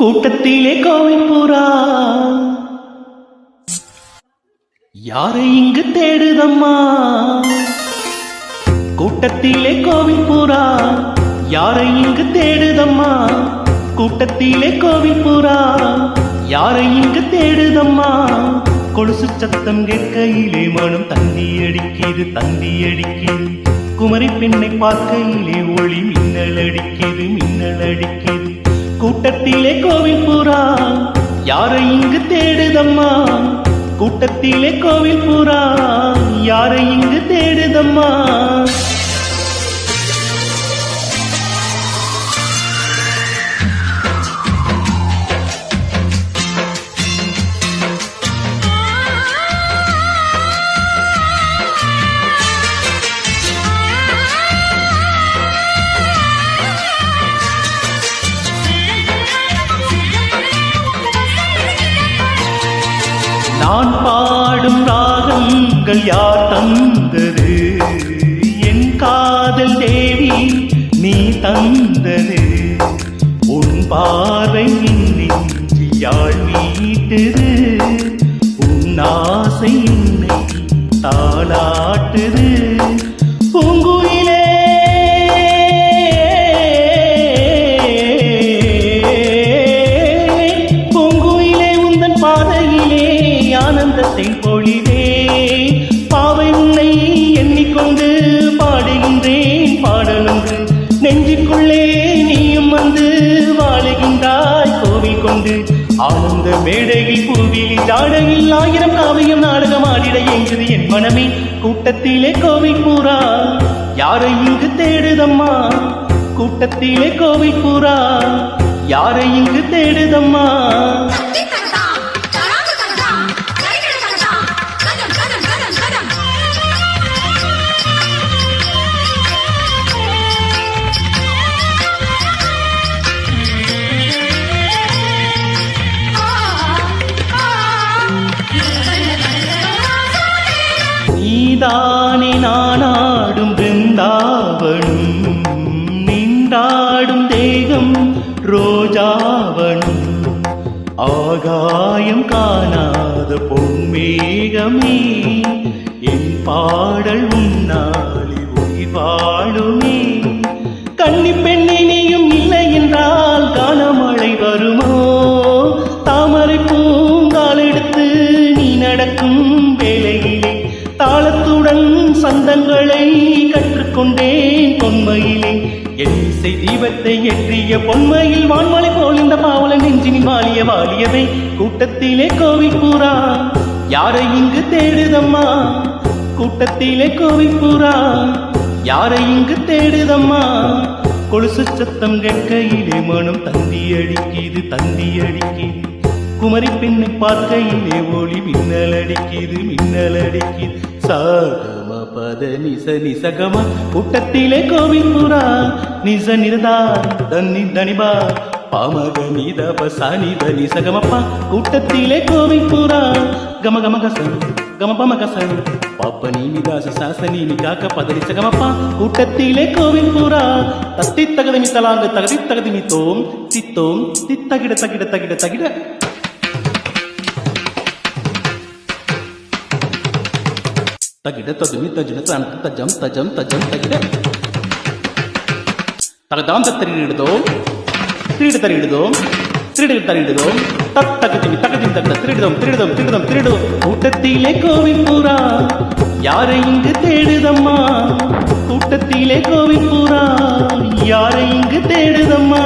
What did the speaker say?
கூட்டத்திலே கோவில் புறா யாரை இங்கு தேடுதம்மா? கூட்டத்திலே கோவில் புறா யாரை இங்கு தேடுதம்மா? கூட்டத்திலே கோவில் புறா யாரை இங்கு தேடுதம்மா? கொலுசு சத்தம் கேட்கையிலே மனம் தந்தி அடிக்கிறது தந்தி அடிக்கிறது. குமரி பெண்ணை பார்க்கையிலே ஒளி மின்னல் அடிக்கிறது மின்னல் அடிக்கிறது. கூட்டத்திலே கோவில் புறா யாரை இங்கு தேடுதம்மா? கூட்டத்திலே கோவில் புறா யாரை இங்கு தேடுதம்மா? நான் பாடும் ராகங்கள் யார் தந்தது? என் காதல் தேவி நீ தந்தது. உன் பார்வை நெஞ்சில் யாழ் மீட்டுது. உன் ஆசை என்னை தாளாட்டுது. பூங்குயிலே ஆனந்தத்தை பொழிவே பாவை உன்னை எண்ணிக்கொண்டு பாடுகின்றேன் பாடலொன்று. நெஞ்சுக்குள்ளே நீயும் வந்து வாழுகின்றாய் கோவில் கொண்டு. ஆனந்த மேடையில் பூவியில் ஜாடையில் ஆயிரம் காவியம் நாடகம் ஆடிட எங்குது என் மனமே. கூட்டத்திலே கோவில் புறா யாரை இங்கு தேடுதம்மா? கூட்டத்திலே கோவில் புறா யாரை இங்கு தேடுதம்மா? நீதானே நானாடும் பிருந்தாவனும் நின்றாடும் தேகம் ரோஜாவனும். ஆகாயம் காணாத பொன்மேகமே என் பாடல் உன்னாலே உயிர் வாழுமே. கன்னி பெண்ணே நீயும் இல்லை என்றால் காணமழை வருமோ? தாமரை பூங்கால் எடுத்து நீ நடக்கும் வேளையிலே தாளத்துடன் சந்தங்களை கற்றுக்கொண்டேன் பொன்மையிலே. என் இசை தீபத்தை ஏற்றிய பொன்மையில் வான்மலை போல் இந்த பாவல நெஞ்சினில் வாலிய வாலியவை. கூட்டத்திலே கோவில் புறா யாரை இங்கு தேடுதம்மா? கூட்டத்திலே கோவில் புறா யாரை இங்கு தேடுதம்மா? கொலுசு சத்தம் கேட்கையிலே மனம் தந்தி அடிக்கிறது தந்தி அடிக்கிறது. குமரி பெண்ணை பார்க்கையிலே ஒளி மின்னல் அடிக்கிறது மின்னல் அடிக்கிறது. சாகம பத நிச நிசகம கூட்டத்திலே கோவில் புறா நிச நிரதா தன்னி தனிபா பாமக நீத பசானித நிசகமப்பா. கூட்டத்திலே கோவில் புறா கம கம கசன் கம பம கசன் பாப்ப நீ நிதாச சாசனி நிகாக்க பதரி சகமப்பா. கூட்டத்திலே கோவில் புறா தத்தி தகதமி தலாங்க தகதி தகதிமி தோம் தித்தோம் தித்தகிட தகிட தகிட தகிட. தகிட ததுமி தஜின தஜம் தஜம் தஜம் தகிட தகதாம் தத்தரிடுதோம் திரிடு தரிடுதோம் திரிடு தரிடுதோம் தத் தகதிமி தகதிம் தகிட திரிடுதோம் திரிடுதோம் திரிடுதோம் திரிடுதோம். கூட்டத்திலே கோவில் புறா யாரை இங்கு தேடுதம்மா? கூட்டத்திலே கோவில் புறா யாரை இங்கு தேடுதம்மா?